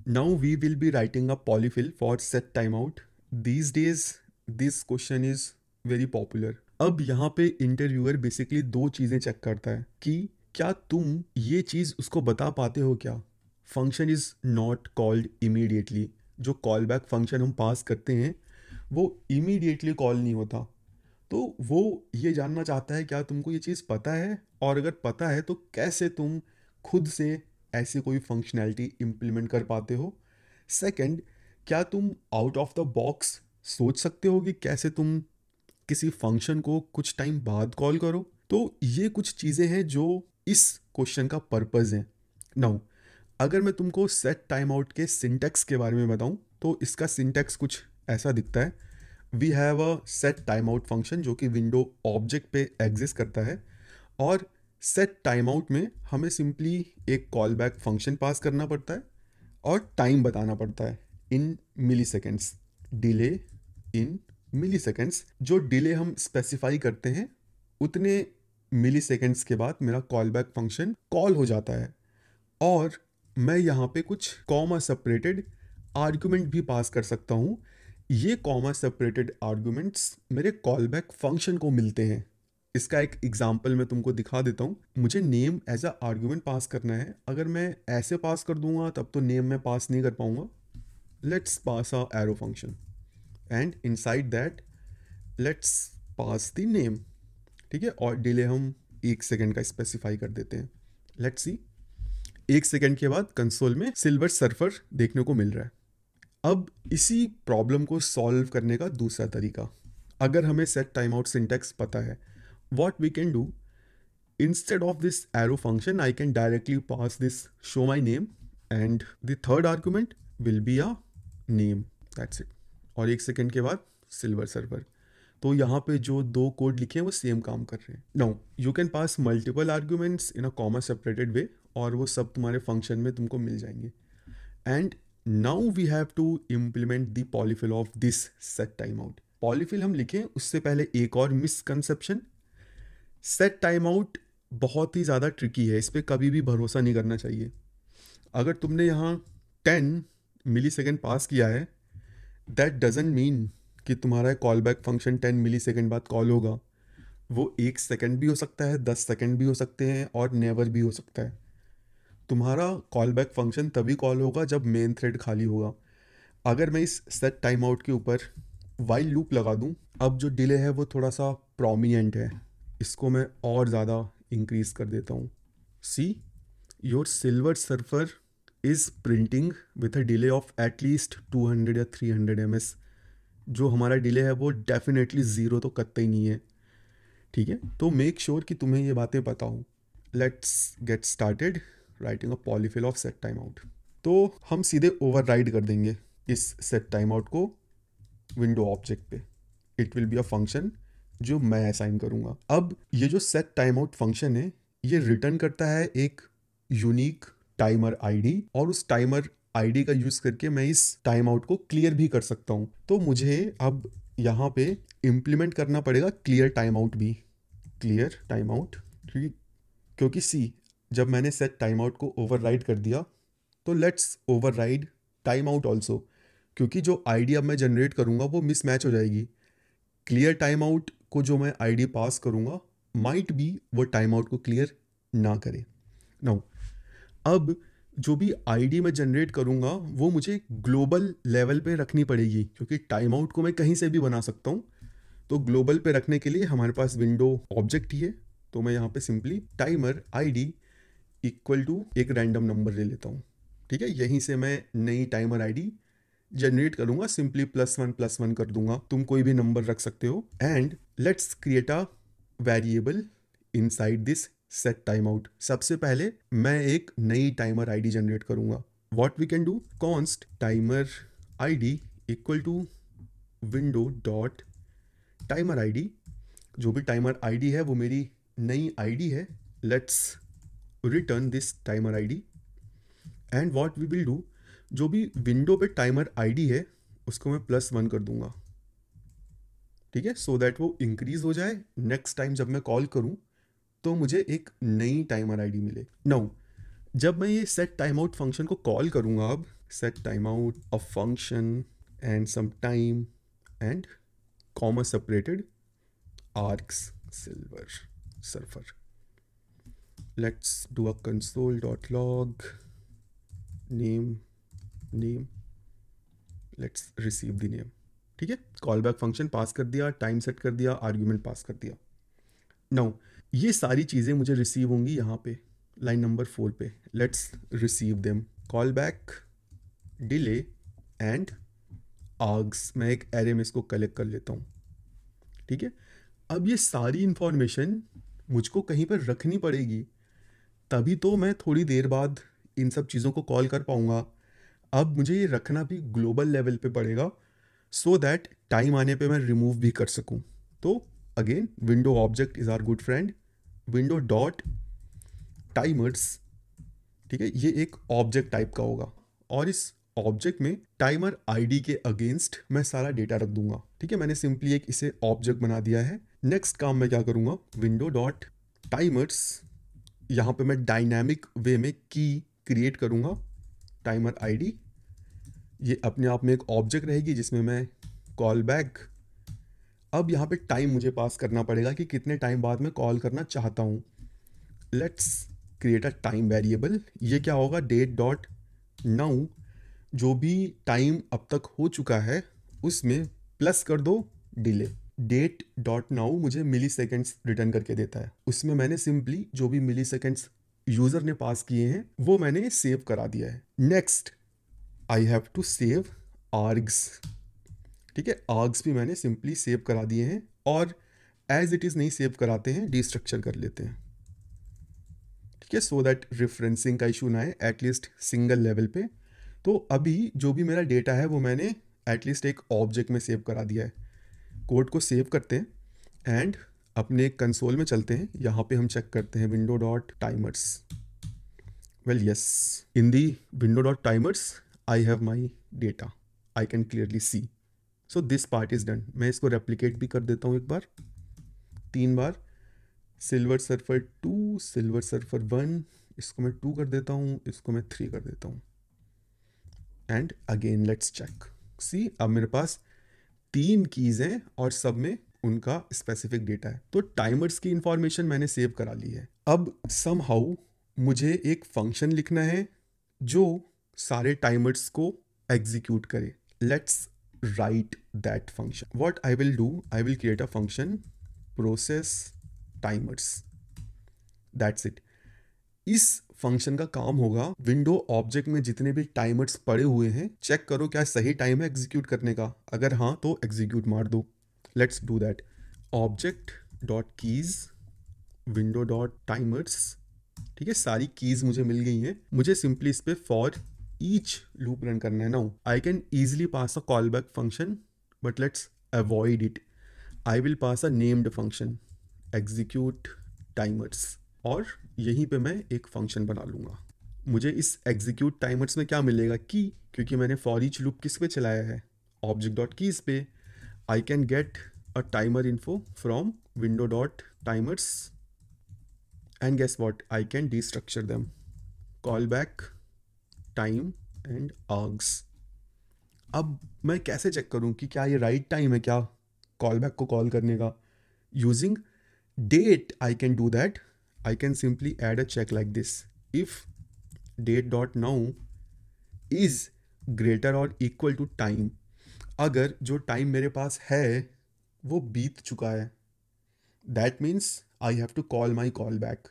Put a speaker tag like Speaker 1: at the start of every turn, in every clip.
Speaker 1: Now we will be writing a polyfill for set timeout. These days this question is very popular. अब यहाँ पे interviewer basically दो चीज़ें check करता है कि क्या तुम ये चीज़ उसको बता पाते हो क्या. Function is not called immediately. जो कॉल बैक फंक्शन हम पास करते हैं वो इमीडिएटली कॉल नहीं होता. तो वो ये जानना चाहता है क्या तुमको ये चीज़ पता है, और अगर पता है तो कैसे तुम खुद से ऐसी कोई फंक्शनैलिटी इम्प्लीमेंट कर पाते हो. सेकंड, क्या तुम आउट ऑफ द बॉक्स सोच सकते हो कि कैसे तुम किसी फंक्शन को कुछ टाइम बाद कॉल करो. तो ये कुछ चीज़ें हैं जो इस क्वेश्चन का पर्पज़ है. नाउ अगर मैं तुमको सेट टाइम आउट के सिंटैक्स के बारे में बताऊं तो इसका सिंटैक्स कुछ ऐसा दिखता है. We have a set time out function जो कि विंडो ऑब्जेक्ट पे एग्जिस्ट करता है, और सेट टाइम आउट में हमें सिंपली एक कॉल बैक फंक्शन पास करना पड़ता है और टाइम बताना पड़ता है in milliseconds. Delay in milliseconds. जो डिले हम स्पेसिफाई करते हैं उतने मिली सेकेंड्स के बाद मेरा कॉल बैक फंक्शन कॉल हो जाता है, और मैं यहाँ पे कुछ कॉमा सेपरेटेड आर्गुमेंट भी पास कर सकता हूँ. ये कॉमा सेपरेटेड आर्गुमेंट्स मेरे कॉल बैक फंक्शन को मिलते हैं. इसका एक एग्जांपल मैं तुमको दिखा देता हूँ. मुझे नेम एज अ आर्गुमेंट पास करना है. अगर मैं ऐसे पास कर दूंगा तब तो नेम में पास नहीं कर पाऊंगा. Let's pass a arrow function and inside that let's pass the name. ठीक है, और डिले हम 1 सेकेंड का स्पेसिफाई कर देते हैं. लेट्स सी, 1 सेकेंड के बाद कंसोल में सिल्वर सर्फर देखने को मिल रहा है. अब इसी प्रॉब्लम को सॉल्व करने का दूसरा तरीका, अगर हमें सेट टाइम आउट सिंटैक्स पता है, what we can do, instead of this arrow function I can directly pass this show my name and the third argument will be a name. That's it. और 1 second के बाद silver server. तो यहाँ पे जो दो कोड लिखे हैं वो सेम काम कर रहे हैं. Now you can pass multiple arguments in a comma separated way, और वो सब तुम्हारे फंक्शन में तुमको मिल जाएंगे. And now we have to implement the polyfill of this set time out. Polyfill हम लिखें उससे पहले एक और मिसकंसेप्शन. सेट टाइम आउट बहुत ही ज़्यादा ट्रिकी है, इस पर कभी भी भरोसा नहीं करना चाहिए. अगर तुमने यहाँ 10 मिली सेकेंड पास किया है, दैट डजेंट मीन कि तुम्हारा कॉल बैक फंक्शन 10 मिली सेकेंड बाद कॉल होगा. वो 1 सेकेंड भी हो सकता है, 10 सेकेंड भी हो सकते हैं, और नेवर भी हो सकता है. तुम्हारा कॉल बैक फंक्शन तभी कॉल होगा जब मेन थ्रेड खाली होगा. अगर मैं इस सेट टाइम आउट के ऊपर वाइल लूप लगा दूं, अब जो डिले है वो थोड़ा सा प्रोमिनेंट है, इसको मैं और ज़्यादा इंक्रीज कर देता हूँ. See, your silver surfer is printing with a delay of at least 200 या 300 ms. जो हमारा डिले है वो डेफिनेटली ज़ीरो तो कतई नहीं है. ठीक है, तो मेक श्योर कि तुम्हें ये बातें पता हो. Let's get started writing a polyfill of set time out. तो हम सीधे ओवरराइड कर देंगे इस सेट टाइम आउट को विंडो ऑब्जेक्ट पे. It will be a function जो मैं असाइन करूँगा. अब ये जो सेट टाइम आउट फंक्शन है ये रिटर्न करता है एक यूनिक टाइमर आईडी, और उस टाइमर आईडी का यूज़ करके मैं इस टाइम आउट को क्लियर भी कर सकता हूँ. तो मुझे अब यहाँ पे इम्प्लीमेंट करना पड़ेगा क्लियर टाइम आउट भी. क्लियर टाइम आउट, ठीक, क्योंकि सी, जब मैंने सेट टाइम आउट को ओवरराइड कर दिया तो let's override time out also, क्योंकि जो आईडी अब मैं जनरेट करूँगा वो मिसमैच हो जाएगी. क्लियर टाइम आउट को जो मैं आईडी पास करूँगा माइट बी वो टाइम आउट को क्लियर ना करे. नाउ अब जो भी आईडी मैं जनरेट करूँगा वो मुझे ग्लोबल लेवल पे रखनी पड़ेगी, क्योंकि टाइम आउट को मैं कहीं से भी बना सकता हूँ. तो ग्लोबल पे रखने के लिए हमारे पास विंडो ऑब्जेक्ट ही है. तो मैं यहाँ पे simply timer ID equal to एक रैंडम नंबर ले लेता हूँ. ठीक है, यहीं से मैं नई टाइमर आईडी जनरेट करूँगा. सिंपली +1 कर दूंगा. तुम कोई भी नंबर रख सकते हो. And let's create a variable inside this set time out. सबसे पहले मैं एक नई टाइमर आईडी जनरेट करूँगा. What we can do, const timer ID equal to window dot timer ID. जो भी टाइमर आईडी है वो मेरी नई आईडी है. Let's return this timer ID. And what we will do, जो भी विंडो पे टाइमर आईडी है उसको मैं +1 कर दूंगा. ठीक है, सो दैट वो इंक्रीज हो जाए. नेक्स्ट टाइम जब मैं कॉल करूं तो मुझे एक नई टाइमर आईडी मिले. नाउ जब मैं ये सेट टाइम आउट फंक्शन को कॉल करूंगा अब, set timeout, a function and some time and comma separated args silver surfer. Let's do a console.log name. Let's receive the name. ठीक है, कॉल बैक फंक्शन पास कर दिया, टाइम सेट कर दिया, argument pass कर दिया. नाउ ये सारी चीज़ें मुझे रिसीव होंगी यहाँ पे लाइन नंबर 4 पे. Let's receive them. Callback, delay and args. मैं एक एरे में इसको कलेक्ट कर लेता हूँ. ठीक है, अब ये सारी इंफॉर्मेशन मुझको कहीं पर रखनी पड़ेगी, तभी तो मैं थोड़ी देर बाद इन सब चीज़ों को कॉल कर पाऊँगा. अब मुझे ये रखना भी ग्लोबल लेवल पे पड़ेगा सो दैट टाइम आने पे मैं रिमूव भी कर सकूँ. तो again window object is our good friend. Window dot timers. ठीक है, ये एक ऑब्जेक्ट टाइप का होगा और इस ऑब्जेक्ट में टाइमर आईडी के अगेंस्ट मैं सारा डेटा रख दूंगा. ठीक है, मैंने सिंपली एक इसे ऑब्जेक्ट बना दिया है. नेक्स्ट काम मैं क्या करूँगा, विंडो डॉट टाइमर्स. यहाँ पे मैं डायनामिक वे में की क्रिएट करूँगा, टाइमर आईडी. ये अपने आप में एक ऑब्जेक्ट रहेगी जिसमें मैं कॉल बैक. अब यहाँ पे टाइम मुझे पास करना पड़ेगा कि कितने टाइम बाद मैं कॉल करना चाहता हूँ. Let's create a time variable. ये क्या होगा, डेट डॉट नाउ. जो भी टाइम अब तक हो चुका है उसमें प्लस कर दो डिले. डेट डॉट नाउ मुझे मिली सेकेंड्स रिटर्न करके देता है. उसमें मैंने सिंपली जो भी मिली सेकेंड्स यूज़र ने पास किए हैं वो मैंने सेव करा दिया है. Next I have to save args. ठीक है, आर्ग्स भी मैंने सिंपली सेव करा दिए हैं और एज इट इज़ नहीं सेव कराते हैं, डिस्ट्रक्चर कर लेते हैं. ठीक है, सो दैट रेफरेंसिंग का इशू ना है एटलीस्ट सिंगल लेवल पे. तो अभी जो भी मेरा डेटा है वो मैंने एटलीस्ट एक ऑब्जेक्ट में सेव करा दिया है. कोड को सेव करते हैं एंड अपने कंसोल में चलते हैं. यहाँ पे हम चेक करते हैं window dot timers. Well yes, in the window dot timers I have my data. I can clearly see. So this part is done. मैं इसको रेप्लिकेट भी कर देता हूँ एक बार, 3 बार. सिल्वर सर्फर 2, सिल्वर सर्फर 1, इसको मैं 2 कर देता हूँ, इसको मैं 3 कर देता हूँ. And again let's check. See, अब मेरे पास 3 कीज़ हैं और सब में उनका स्पेसिफिक डेटा है. तो टाइमर्स की इंफॉर्मेशन मैंने सेव करा ली है. अब समहाउ मुझे एक फंक्शन लिखना है जो सारे टाइमर्स को एग्जीक्यूट करे. Let's write that function. What I will do, I will create a function process timers. That's it. इस फंक्शन का काम होगा विंडो ऑब्जेक्ट में जितने भी टाइमर्स पड़े हुए हैं चेक करो क्या सही टाइम है एग्जीक्यूट करने का. अगर हाँ तो एग्जीक्यूट मार दो. Let's do that. Object dot keys window dot timers. ठीक है, सारी कीज मुझे मिल गई हैं. मुझे सिंपली इस पे फॉर each loop रन करना है. Now I can easily pass a callback function but let's avoid it. I will pass a named function execute timers और यहीं पे मैं एक फंक्शन बना लूँगा. मुझे इस execute timers में क्या मिलेगा की, क्योंकि मैंने for each loop किस पे चलाया है, object dot keys पे. I can get a timer info from window dot timers and guess what, I can destructure them. callback time and args. अब मैं कैसे चेक करूं कि क्या ये राइट टाइम है क्या कॉल बैक को कॉल करने का. Using date I can do that. I can simply add a check like this. If date dot now is greater और इक्वल टू टाइम. अगर जो टाइम मेरे पास है वो बीत चुका है, that means I have to call my callback.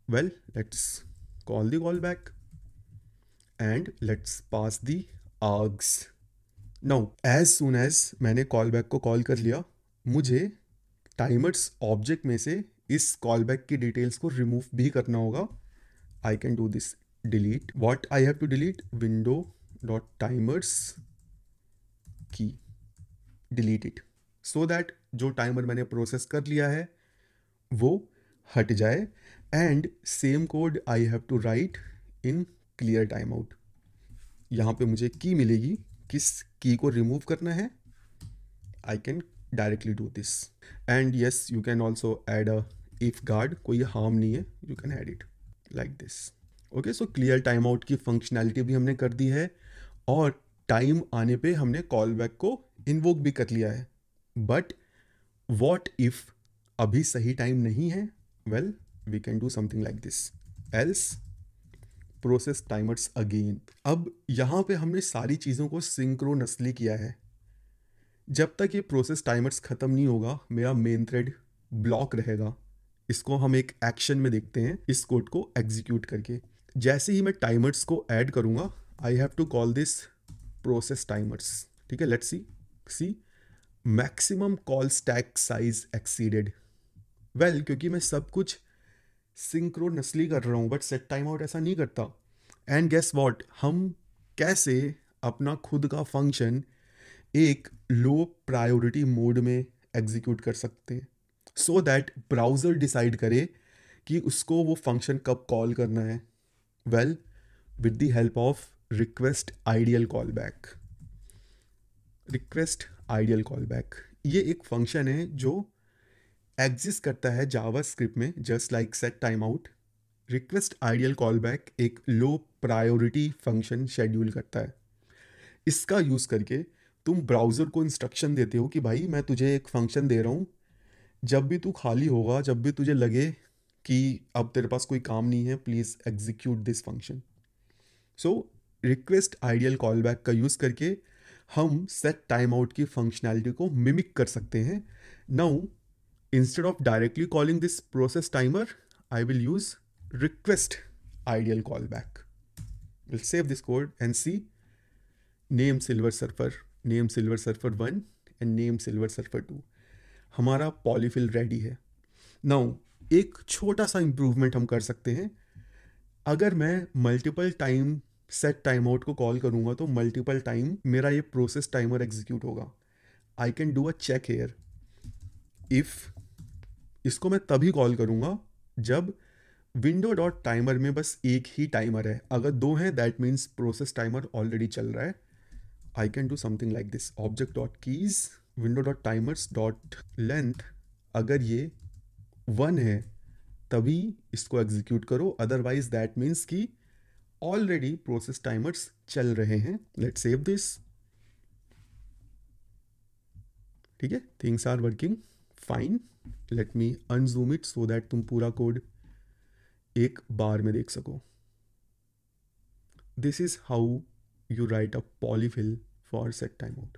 Speaker 1: Well let's call the callback and let's pass the args. Now as soon as मैंने callback को कॉल कर लिया, मुझे timers ऑब्जेक्ट में से इस callback की डिटेल्स को रिमूव भी करना होगा. I can do this. delete. What I have to delete? window dot timers key. delete it so that जो टाइमर मैंने प्रोसेस कर लिया है वो हट जाए. And same code I have to write in clear time out. यहाँ पे मुझे की मिलेगी, किस की को रिमूव करना है. I can directly do this. And yes, you can also add a if guard. कोई हार्म नहीं है, you can add it like this. Okay, so clear time out की फंक्शनैलिटी भी हमने कर दी है. और टाइम आने पे हमने कॉल बैक को इन्वोक भी कर लिया है। बट वॉट इफ अभी सही टाइम नहीं है? Well, we can do something like this, else process timers again. अब यहाँ पे हमने सारी चीज़ों को सिंक्रोनसली किया है। जब तक ये प्रोसेस टाइमर्स ख़त्म नहीं होगा मेरा मेन थ्रेड ब्लॉक रहेगा। इसको हम एक एक्शन में देखते हैं, इस कोड को एग्जीक्यूट करके। जैसे ही मैं टाइमर्स को ऐड करूँगा, I have to call this process timers. ठीक है, let's see maximum call stack size exceeded. Well, क्योंकि मैं सब कुछ सिंक्रोनसली कर रहा हूँ, बट सेट टाइम आउट ऐसा नहीं करता। एंड गेस व्हाट, हम कैसे अपना खुद का फंक्शन एक लो प्रायोरिटी मोड में एग्जीक्यूट कर सकते हैं, सो दैट ब्राउज़र डिसाइड करे कि उसको वो फंक्शन कब कॉल करना है। Well, with the help of request ideal call back. Request ideal call back ये एक फंक्शन है जो एग्जिस्ट करता है जावास्क्रिप्ट में, just like set time out. Request ideal call back एक लो प्रायोरिटी फंक्शन शेड्यूल करता है। इसका यूज़ करके तुम ब्राउज़र को इंस्ट्रक्शन देते हो कि भाई मैं तुझे एक फंक्शन दे रहा हूँ, जब भी तू खाली होगा, जब भी तुझे लगे कि अब तेरे पास कोई काम नहीं है, please execute this function. So request ideal call back का यूज़ करके हम सेट टाइम आउट की फंक्शनैलिटी को मिमिक कर सकते हैं। Now instead of directly calling this process timer, I will use request ideal callback. We'll save this code and see name silver surfer 1 and name silver surfer 2. हमारा polyfill ready है। Now एक छोटा सा improvement हम कर सकते हैं। अगर मैं multiple time set time out को कॉल करूँगा तो मल्टीपल टाइम मेरा ये प्रोसेस टाइमर एग्जीक्यूट होगा। I can do a check here. If इसको मैं तभी कॉल करूँगा जब विंडो डॉट टाइमर में बस एक ही टाइमर है। अगर दो हैं that means process timer already चल रहा है। I can do something like this, object dot keys window dot timers dot length. अगर ये 1 है तभी इसको एग्जीक्यूट करो, अदरवाइज दैट मीन्स कि ऑलरेडी प्रोसेस टाइमर्स चल रहे हैं। Let's save this. ठीक है, things are working fine. Let me unzoom it so that तुम पूरा कोड एक बार में देख सको। This is how you right a polyfill for set time out.